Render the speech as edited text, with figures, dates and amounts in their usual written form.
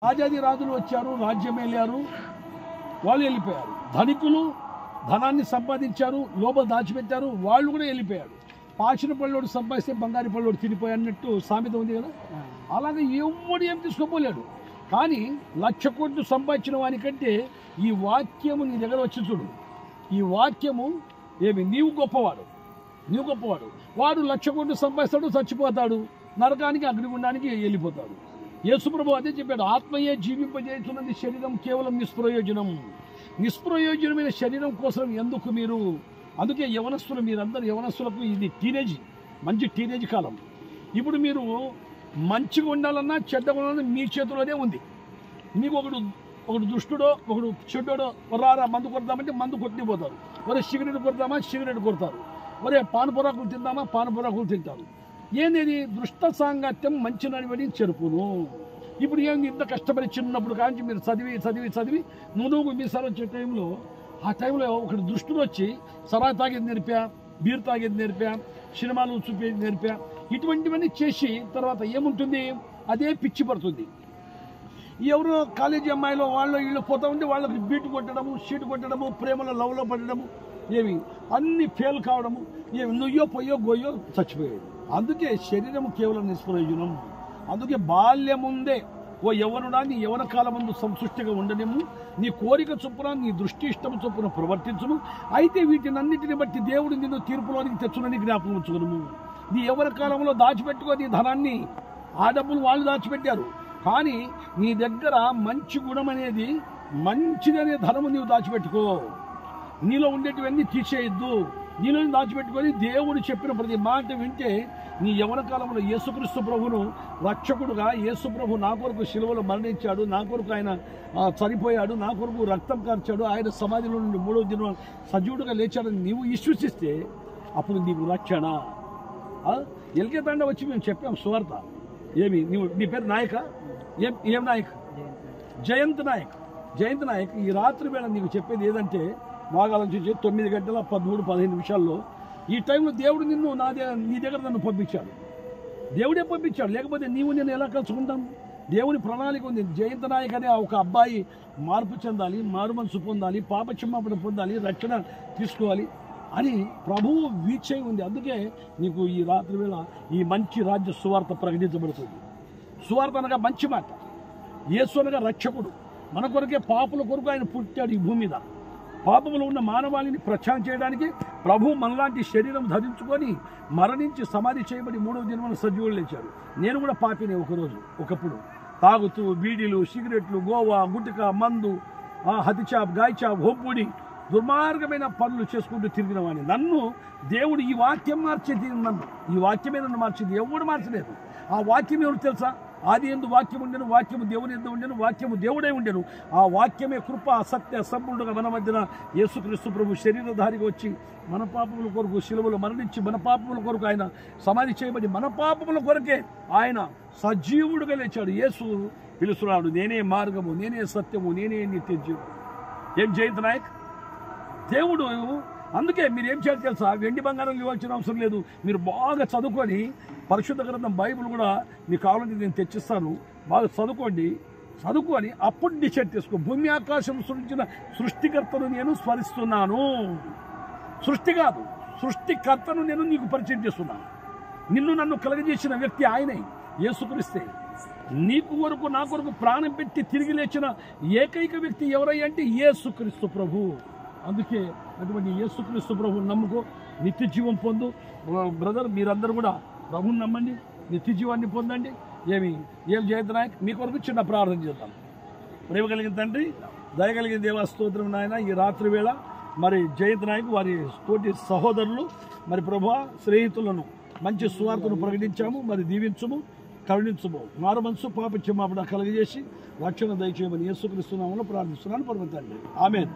రాజాది రాజులు వచ్చారు, రాజ్యం వెళ్ళారు, వాళ్ళు వెళ్ళిపోయారు. ధనికులు ధనాన్ని సంపాదించారు, లోపల దాచిపెట్టారు, వాళ్ళు కూడా వెళ్ళిపోయారు. పాచిన పళ్ళోడు సంపాదిస్తే బంగారు పళ్ళోడు తినిపోయాన్నట్టు సామెత ఉంది కదా. అలాగే ఎవడు ఏం తీసుకోపోలేడు. కానీ 1,00,000 కోట్లు సంపాదించిన వానికంటే ఈ వాక్యము నీ దగ్గర వచ్చి చూడు. ఈ వాక్యము ఏమి, నీవు గొప్పవాడు, నీవు గొప్పవాడు. వాడు 1,00,000 కోట్లు సంపాదిస్తాడు, చచ్చిపోతాడు, నరకానికి అగ్నిగుండానికి వెళ్ళిపోతాడు. యేసుప్రభు అదే చెప్పాడు, ఆత్మయే జీవింపజేస్తున్నది, శరీరం కేవలం నిష్ప్రయోజనం. నిష్ప్రయోజనమైన శరీరం కోసం ఎందుకు మీరు? అందుకే యవనస్తులు, మీరందరూ యవనస్తులకు ఇది టీనేజ్, మంచి టీనేజ్ కాలం. ఇప్పుడు మీరు మంచిగా ఉండాలన్నా చెడ్డగా ఉండాలన్నా మీ చేతిలోనే ఉంది. మీకు ఒకడు దుష్టుడో ఒకడు చెడ్డోడో రారా మందు కొడదామంటే మందు కొట్టిపోతారు. ఒరే సిగరెట్ కొడదామా సిగరెట్ కొడతారు. ఒరే పానపొరాకులు తిందామా పానపొరాకులు తింటారు. ఏంది దుష్ట సాంగత్యం మంచి నడివడి చెరుపును. ఇప్పుడు ఏంది, ఇంత కష్టపడి చిన్నప్పుడు కానీ మీరు చదివి చదివి చదివి నువ్వు మీసాలు వచ్చే టైంలో, ఆ టైంలో ఒకటి దుష్టుడు వచ్చి సరా తాగేది నేర్పా, బీర్ తాగేది నేర్పా, సినిమాలు చూపేది నేర్పా, ఇటువంటివన్నీ చేసి తర్వాత ఏముంటుంది, అదే పిచ్చి పడుతుంది. ఎవరో కాలేజీ అమ్మాయిలో వాళ్ళు వీళ్ళు పోతా ఉంటే వాళ్ళకి బీట్ కొట్టడము, షీట్ కొట్టడము, ప్రేమలో లవ్లో పడడము, ఏమి అన్ని ఫెయిల్ కావడము, ఏమి నుయ్యో పొయ్యో గోయో చచ్చిపోయాడు. అందుకే శరీరము కేవలం నిష్ప్రయోజనం. అందుకే బాల్యముందే ఓ యవనుడా నీ యవన కాలం ముందు సంసృష్టిగా ఉండనేము, నీ కోరిక చొప్పున నీ దృష్టి ఇష్టం చొప్పున ప్రవర్తించును. అయితే వీటినన్నిటిని బట్టి దేవుడు నిన్ను తీర్పులోనికి తెచ్చునని జ్ఞాపకం ఉంచుకును. నీ యవన కాలంలో దాచిపెట్టుకో నీ ధనాన్ని, ఆ డబ్బులు వాళ్ళు దాచిపెట్టారు. కానీ నీ దగ్గర మంచి గుణం అనేది, మంచిదనే ధనము నీవు దాచిపెట్టుకో. నీలో ఉండేటివన్నీ తీసేయద్దు, నీలో దాచిపెట్టుకొని దేవుడు చెప్పిన ప్రతి మాట వింటే నీ యవన కాలంలో యేసుక్రీస్తు ప్రభును రక్షకుడుగా, యేసు ప్రభు నా కొరకు శిలువలో మరణించాడు, నా కొరకు ఆయన చనిపోయాడు, నా కొరకు రక్తం కార్చాడు, ఆయన సమాధిలో నుండి 3వ దినం సజీవుడుగా లేచాడని నీవు విశ్వసిస్తే అప్పుడు నీకు రక్షణ. ఎల్కే తండ వచ్చి మేము చెప్పాం సువార్త. ఏమి నీ పేరు నాయక? ఏం నాయక్? జయంత్ నాయక్. జయంత్ నాయక్ ఈ రాత్రి వేళ నీకు చెప్పేది ఏదంటే, బాగా ఆలోచించి 9 గంటల 13-15 నిమిషాల్లో ఈ టైంలో దేవుడు నిన్ను నీ దగ్గర నన్ను పంపించాడు. దేవుడే పంపించాడు, లేకపోతే నీవు నేను ఎలా కలుసుకుంటాం? దేవుని ప్రణాళిక ఉంది. జయంత్ నాయక్ అనే ఒక అబ్బాయి మార్పు చెందాలి, మారు మనసు పొందాలి, పాప క్షమాపణ పొందాలి, రక్షణ తీసుకోవాలి అని ప్రభువు వీక్షణ ఉంది. అందుకే నీకు ఈ రాత్రి వేళ ఈ మంచి రాజ్య సువార్త ప్రకటించబడుతుంది. సువార్త అనగా మంచి మాట. యేసు అనగా రక్షకుడు. మన కొరకే పాపుల కొరకు ఆయన పుట్టాడు ఈ భూమి మీద. పాపములో ఉన్న మానవాళిని ప్రచారం చేయడానికి ప్రభు మనలాంటి శరీరం ధరించుకొని మరణించి సమాధి చేయబడి 3వ దినమున సజీవులు లేచాడు. నేను కూడా పాపినే ఒకప్పుడు తాగుతూ బీడీలు, సిగరెట్లు, గోవా, గుట్టిక, మందు, హతిచాప్, గాయచాప్, హోంపుడి, దుర్మార్గమైన పనులు చేసుకుంటూ తిరిగిన వాడిని. నన్ను దేవుడు ఈ వాక్యం మార్చేది, ఈ వాక్యమే నన్ను మార్చింది, ఎవడు మార్చలేదు. ఆ వాక్యం ఎవరు తెలుసా? ఆది యందు వాక్యం ఉండెను, వాక్యము దేవుని యందు ఉండెను, వాక్యము దేవుడే ఉండెను. ఆ వాక్యమే కృప సత్య సంపూర్ణంగా మన మధ్యన యేసుక్రీస్తు ప్రభు శరీరధారిగా వచ్చి మన పాపముల కొరకు శిలువలో మరణించి మన పాపముల కొరకు ఆయన సమాధి చేయబడి మన పాపముల కొరకే ఆయన సజీవుడుగా లేచాడు. యేసు పిలుస్తున్నాడు, నేనే మార్గము, నేనే సత్యము, నేనే నిత్య జీవం. ఏం జయంత్ నాయక్? దేవుడు అందుకే మీరు ఏం చేయాలి తెలుసా? వెండి బంగారం ఇవ్వాల్సిన అవసరం లేదు. మీరు బాగా చదువుకొని పరిశుద్ధ గ్రంథం బైబిల్ కూడా మీకు కావాలంటే నేను తెచ్చిస్తాను. బాగా చదువుకొని అప్పుడు డిసైడ్ చేసుకో. భూమి ఆకాశం సృష్టించిన సృష్టికర్తను నేను స్మరిస్తున్నాను. సృష్టి కాదు, సృష్టికర్తను నేను నీకు పరిచయం చేస్తున్నాను. నిన్ను నన్ను కలగజేసిన వ్యక్తి ఆయనే, యేసుక్రీస్తే. నీకు కొరకు నా కొరకు ప్రాణం పెట్టి తిరిగి లేచిన ఏకైక వ్యక్తి ఎవరై అంటే యేసుక్రీస్తు ప్రభు. అందుకే అటువంటి యేసుక్రీస్తు ప్రభువుని నమ్ముకో, నిత్య జీవం పొందు. బ్రదర్, మీరందరూ కూడా ప్రభువుని నమ్మండి, నిత్య జీవాన్ని పొందండి. ఏం జయంత్ నాయక్ మీ కొరకు చిన్న ప్రార్థన చేద్దాం. ప్రేమ కలిగిన తండ్రి, దయగలిగిన దేవా స్తోత్రం నాయన. ఈ రాత్రి వేళ మరి జయంత్ నాయక్ వారి తోటి సహోదరులు మరి ప్రభు స్నేహితులను మంచి సువార్తను ప్రకటించాము. మరి దీవించుము, కరుణించుము, మారు మనసు పాప క్షమాపణ కలుగజేసి రక్షణ దయచేయమని యేసుక్రీస్తు నామములో ప్రార్థిస్తున్నాను పరమ తండ్రి. ఆమేన్.